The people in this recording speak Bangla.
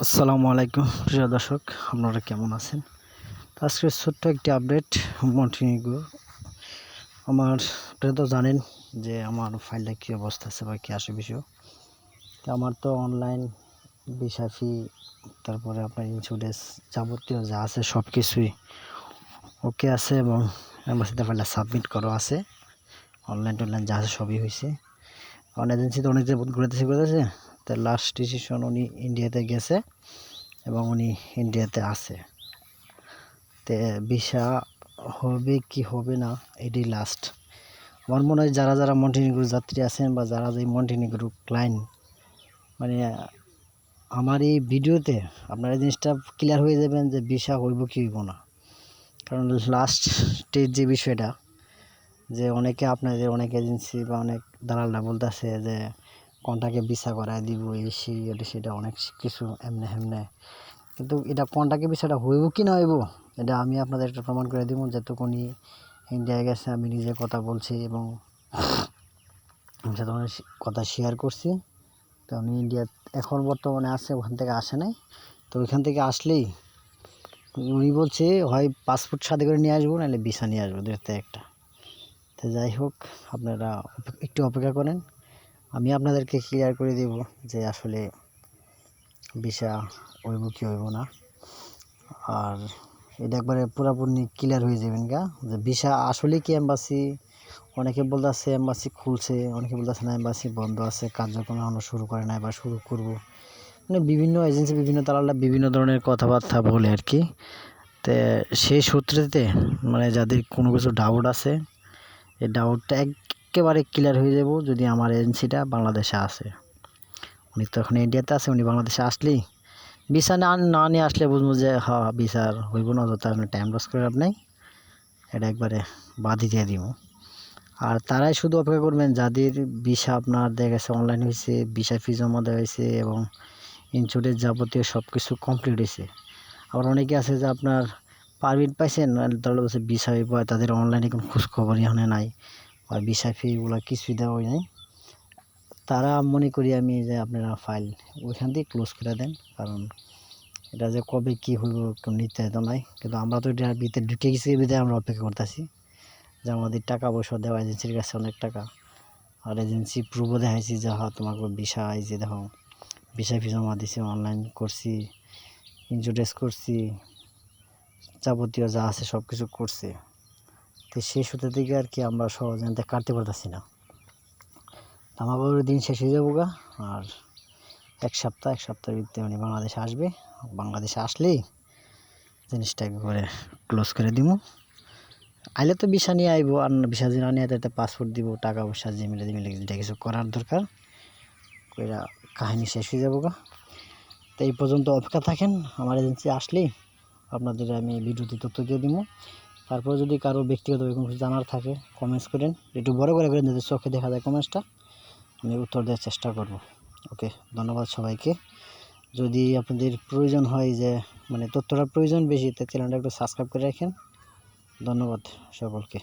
আসসালামু আলাইকুম প্রিয় দর্শক, আপনারা কেমন আছেন? আজকে ছোট্ট একটি আপডেট মন্টিনিগ্রো। আপনারা তো জানেন যে আমার ফাইলটা কী অবস্থা আছে বা কী আসে বিষয়। তো আমার তো অনলাইন ভিসা ফি, তারপরে আপনার ইন্স্যুরেন্স যাবতীয় যা আছে সব কিছুই ওকে আছে এবং এম্বাসিতে ফাইলটা সাবমিট করা আছে। অনলাইন যা আছে সবই হয়েছে। কারণ এজেন্সিতে অনেক যে ঘুরেছে, তো লাস্ট ডিসিশন উনি ইন্ডিয়াতে গেছে এবং উনি ইন্ডিয়াতে আছে। তে ভিসা হবে কি হবে না এটাই লাস্ট। আমার মনে হয় যারা মন্টিনিগ্রো যাত্রী আছেন বা যারা যে মন্টিনিগ্রো ক্লায়েন্ট, মানে আমার এই ভিডিওতে আপনারা এই জিনিসটা ক্লিয়ার হয়ে যাবেন যে ভিসা হইব কি হইব না। কারণ লাস্ট স্টেজ যে বিষয়টা, যে অনেকে আপনাদের অনেক এজেন্সি বা অনেক দালালরা বলতেছে যে কন্টাকে ভিসা করায় দিব, এই সেই এটা সেটা অনেক কিছু এমনে হেমনে। কিন্তু এটা কন্টাকে ভিসাটা হইব কি না হইব, এটা আমি আপনাদের একটা প্রমাণ করে দিব। যেটুকুনি ইন্ডিয়ায় গেছে আমি নিজে কথা বলছি এবং আমি সাথে অনেক কথা শেয়ার করছি। তো উনি ইন্ডিয়া এখন বর্তমানে আছে, ওখান থেকে আসে নাই। তো ওইখান থেকে আসলেই উনি বলছে হয় পাসপোর্ট সাথে করে নিয়ে আসবো, নাহলে ভিসা নিয়ে আসবো, দুইটাতে একটা। তো যাই হোক, আপনারা একটু অপেক্ষা করেন, আমি আপনাদেরকে ক্লিয়ার করে দেব যে আসলে ভিসা হইব কি হইব না। আর এটা একবারে পুরোপুরি ক্লিয়ার হয়ে যাবেন গা যে ভিসা আসলে কি এম্বাসি। অনেকে বলতেছে এম্বাসি খুলছে, অনেকে বলতেছে না এম্বাসি বন্ধ আছে, কার্যক্রম এখনো শুরু করে নাই বা শুরু করব। মানে বিভিন্ন এজেন্সি বিভিন্ন দালালরা বিভিন্ন ধরনের কথাবার্তা বলে আর কি। তো সেই সূত্রেতে মানে যাদের কোনো কিছু ডাউট আছে, এই ডাউটটা একেবারে ক্লিয়ার হয়ে যাব যদি আমার এজেন্সিটা বাংলাদেশে আসে। উনি তো এখন ইন্ডিয়াতে আছে, উনি বাংলাদেশে আসলেই ভিসা না নিয়ে আসলে বুঝবো যে হ্যাঁ ভিসার হইব না, যত টাইম লস করে লাভ নাই, এটা একবারে বাদই দিয়ে দিব। আর তারাই শুধু অপেক্ষা করবেন যাদের ভিসা আপনার দেখা গেছে অনলাইন হয়েছে, ভিসা ফি জমা দেওয়া হয়েছে এবং ইন্স্যুরেন্স যাবতীয় সব কিছু কমপ্লিট হয়েছে। আবার অনেকে আছে যে আপনার পারমিট পাইছেন, তাহলে বলছে ভিসা হইব, তাদের অনলাইনে কোনো খোঁজখবরই এখানে নাই বা ভিসা ফি এগুলো কিছুই দেওয়াই নাই। তারা মনে করি আমি যে আপনারা ফাইল ওইখান দিয়ে ক্লোজ করে দেন। কারণ এটা যে কবে কী হইব কেউ নির্ধারিত নাই। কিন্তু আমরা তো এটার ভিতরে ঢুকে গেছি, বিধায় আমরা অপেক্ষা করতেছি যে আমাদের টাকা পয়সা দেওয়া এজেন্সির কাছে অনেক টাকা। আর এজেন্সি প্রুফও দেখাইছি যে হ্যাঁ তোমাকে ভিসা আইছে, দেখো ভিসা ফি জমা দিছি, অনলাইন করছি, ইন্স্যুরেন্স করছি, যাবতীয় যা আছে সব কিছু করছি। তো সেই সূত্র থেকে আর কি আমরা সহজে কাটতে পারতেছি না। আমাকে দিন শেষ হয়ে যাবো গা। আর এক সপ্তাহের ভিতরে উনি বাংলাদেশে আসবে। বাংলাদেশে আসলেই জিনিসটা একবারে ক্লোজ করে দিব। আইলে তো ভিসা নিয়ে আইব, আর ভিসা যদি না নিয়ে তাতে পাসপোর্ট দিব, টাকা পয়সা যে মিলে যেটা কিছু করার দরকার কইরা কাহিনী শেষ হয়ে যাবো গা। তো এই পর্যন্ত অপেক্ষা থাকেন, আমার এজেন্সি আসলেই আপনাদের আমি ভিডিওতে তথ্য দিয়ে দিব। তারপর যদি কারো ব্যক্তিগতভাবে কোনো কিছু জানার থাকে কমেন্টস করেন, একটু বড় করে করেন যাতে চোখে দেখা যায় কমেন্টসটা, আমি উত্তর দেওয়ার চেষ্টা করব। ওকে, ধন্যবাদ সবাইকে। যদি আপনাদের প্রয়োজন হয় যে মানে তথ্যটার প্রয়োজন বেশি, তো চ্যানেলটা একটু সাবস্ক্রাইব করে রাখেন। ধন্যবাদ সকলকে।